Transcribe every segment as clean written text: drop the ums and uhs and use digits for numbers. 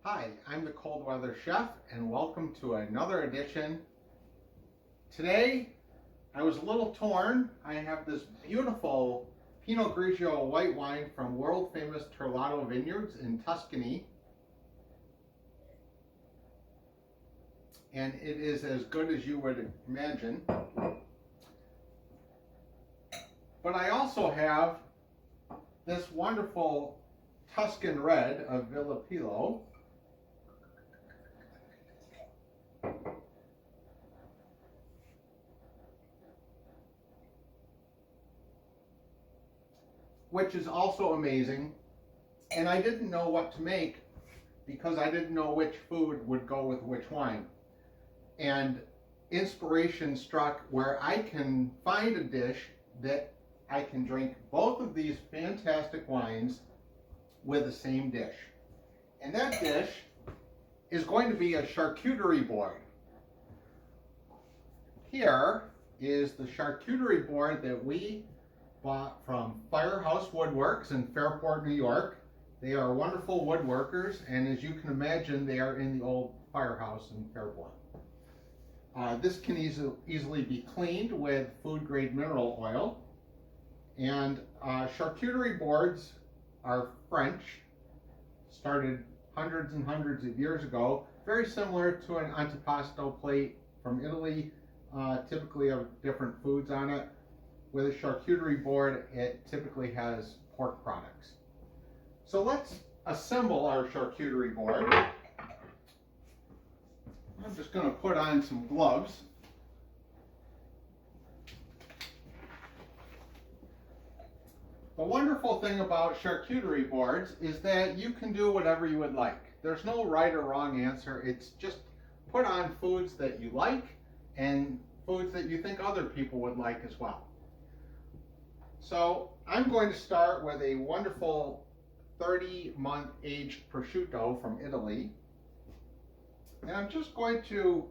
Hi, I'm the Cold Weather Chef and welcome to another edition. Today, I was a little torn. I have this beautiful Pinot Grigio white wine from world famous Terlato Vineyards in Tuscany. And it is as good as you would imagine. But I also have this wonderful Tuscan red of Villapilo. Which is also amazing. And I didn't know what to make because I didn't know which food would go with which wine. And inspiration struck where I can find a dish that I can drink both of these fantastic wines with the same dish. And that dish is going to be a charcuterie board. Here is the charcuterie board that we bought from Firehouse Woodworks in Fairport, New York. They are wonderful woodworkers, and as you can imagine, they are in the old firehouse in Fairport. This can easily be cleaned with food-grade mineral oil. And charcuterie boards are French, started hundreds and hundreds of years ago, very similar to an antipasto plate from Italy, typically of different foods on it. With a charcuterie board, it typically has pork products. So let's assemble our charcuterie board. I'm just going to put on some gloves. The wonderful thing about charcuterie boards is that you can do whatever you would like. There's no right or wrong answer. It's just put on foods that you like and foods that you think other people would like as well. So I'm going to start with a wonderful 30-month aged prosciutto from Italy. And I'm just going to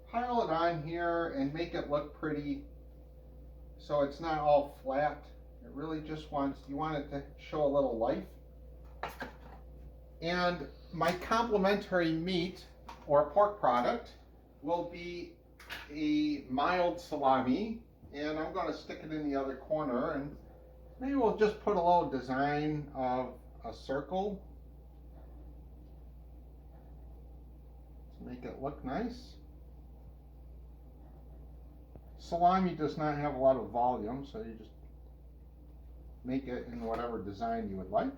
pile it on here and make it look pretty so it's not all flat. It really just you want it to show a little life. And my complementary meat or pork product will be a mild salami, and I'm going to stick it in the other corner, and maybe we'll just put a little design of a circle to make it look nice. Salami does not have a lot of volume, so you just make it in whatever design you would like.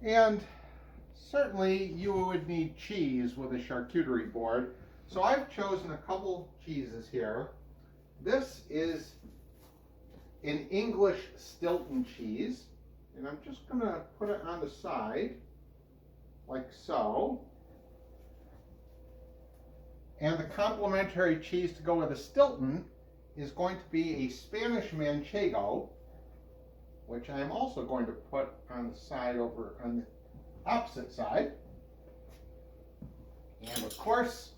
And certainly you would need cheese with a charcuterie board. So I've chosen a couple cheeses here. This is an English Stilton cheese, and I'm just going to put it on the side like so. And the complementary cheese to go with a Stilton is going to be a Spanish Manchego, which I'm also going to put on the side over on the opposite side. And of course,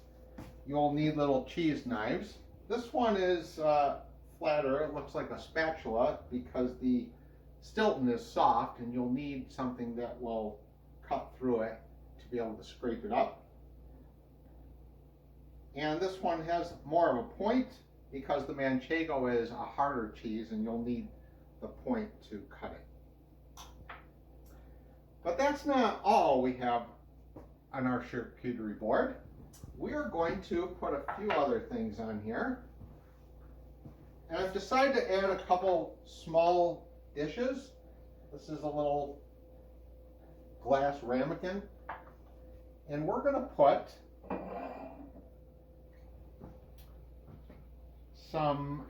you'll need little cheese knives. This one is flatter. It looks like a spatula because the Stilton is soft, and you'll need something that will cut through it to be able to scrape it up. And this one has more of a point because the Manchego is a harder cheese, and you'll need the point to cut it. But that's not all we have on our charcuterie board. We are going to put a few other things on here. And I've decided to add a couple small dishes. This is a little glass ramekin. And we're going to put some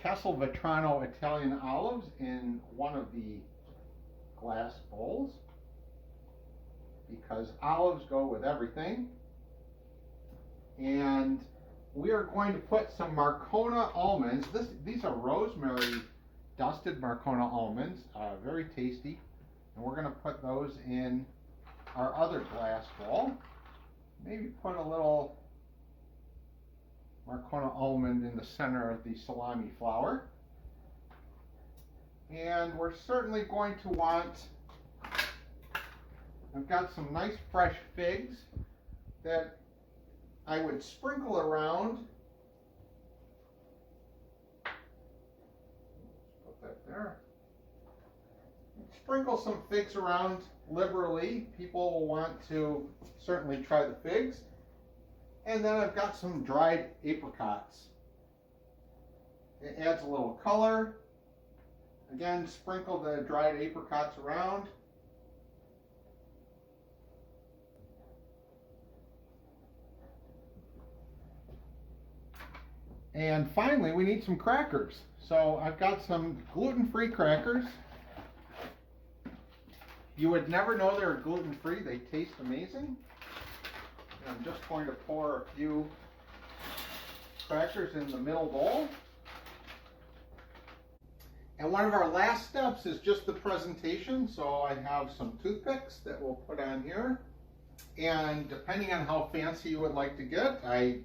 Castelvetrano Italian olives in one of the glass bowls because olives go with everything. And we are going to put some Marcona almonds. These are rosemary dusted Marcona almonds, very tasty. And we're going to put those in our other glass bowl. Maybe put a little Marcona almond in the center of the salami flour. And we're certainly going to want I've got some nice fresh figs that I would sprinkle around. Put that there. Sprinkle some figs around liberally. People will want to certainly try the figs. And then I've got some dried apricots. It adds a little color. Again, sprinkle the dried apricots around. And finally, we need some crackers. So I've got some gluten-free crackers. You would never know they're gluten-free. They taste amazing. And I'm just going to pour a few crackers in the middle bowl. And one of our last steps is just the presentation. So I have some toothpicks that we'll put on here. And depending on how fancy you would like to get, I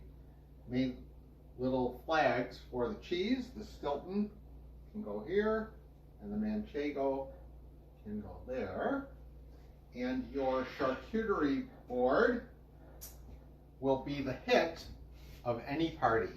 made little flags for the cheese. The Stilton can go here, and the Manchego can go there. And your charcuterie board will be the hit of any party.